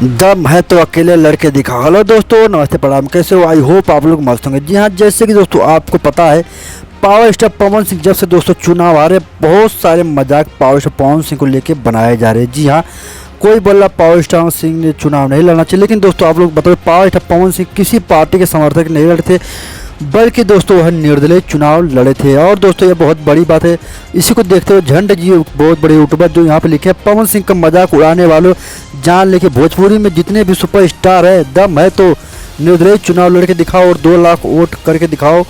दम है तो अकेले लड़के दिखाओ। हेलो दोस्तों, नमस्ते, प्रणाम, कैसे हो? आई होप आप लोग मस्त होंगे। जी हाँ, जैसे कि दोस्तों आपको पता है, पावर स्टार पवन सिंह जब से दोस्तों चुनाव आ रहे, बहुत सारे मजाक पावर स्टार पवन सिंह को लेके बनाए जा रहे हैं। जी हाँ, कोई बोल रहा पावर स्टार सिंह ने चुनाव नहीं लड़ना चाहिए, लेकिन दोस्तों आप लोग बताओ, पावर स्टार पवन सिंह किसी पार्टी के समर्थक नहीं लड़े थे, बल्कि दोस्तों वह निर्दलीय चुनाव लड़े थे। और दोस्तों ये बहुत बड़ी बात है। इसी को देखते हुए झंड जी, बहुत बड़े यूट्यूबर, जो यहाँ पे लिखे हैं, पवन सिंह का मजाक उड़ाने वालों, जान लेके भोजपुरी में जितने भी सुपरस्टार है, दम है तो निर्दलीय चुनाव लड़के दिखाओ और 2 लाख वोट करके दिखाओ,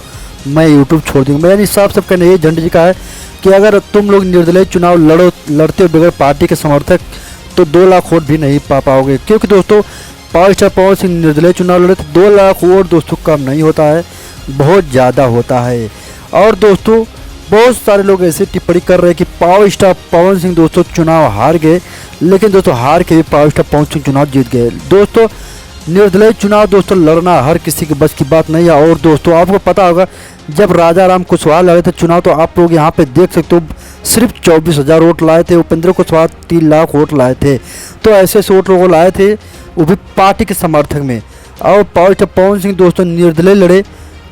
मैं यूट्यूब छोड़ दूँगा। मेरा हिसाब से कहना ये झंड जी का है कि अगर तुम लोग निर्दलीय चुनाव लड़ते हो बगैर पार्टी के समर्थक, तो 2 लाख वोट भी नहीं पा पाओगे। क्योंकि दोस्तों पावर स्टार पवन सिंह निर्दलीय चुनाव लड़े तो 2 लाख वोट दोस्तों कम नहीं होता है, बहुत ज़्यादा होता है। और दोस्तों बहुत सारे लोग ऐसे टिप्पणी कर रहे हैं कि पावर स्टार पवन सिंह दोस्तों चुनाव हार गए, लेकिन दोस्तों हार के भी पावर स्टार पवन सिंह चुनाव जीत गए। दोस्तों निर्दलीय चुनाव दोस्तों लड़ना हर किसी के बस की बात नहीं है। और दोस्तों आपको पता होगा, जब राजा राम कुशवाहा लड़े थे चुनाव, तो आप लोग यहाँ पे देख सकते हो, सिर्फ 24,000 वोट लाए थे। उपेंद्र कुशवाहा 3 लाख वोट लाए थे। तो ऐसे वोट लोग लाए थे, वो भी पार्टी के समर्थक में। और पावर स्टार पवन सिंह दोस्तों निर्दलीय लड़े,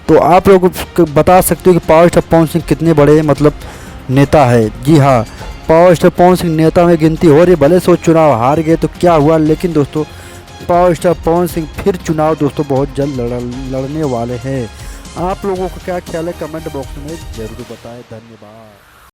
तो आप लोग बता सकते हो कि पावर स्टार पवन सिंह कितने बड़े मतलब नेता है। जी हाँ, पावर स्टार पवन सिंह नेता में गिनती हो रही। भले से चुनाव हार गए तो क्या हुआ, लेकिन दोस्तों पावर स्टार पवन सिंह फिर चुनाव दोस्तों बहुत जल्द लड़ने वाले हैं। आप लोगों का क्या ख्याल है, कमेंट बॉक्स में ज़रूर बताएं। धन्यवाद।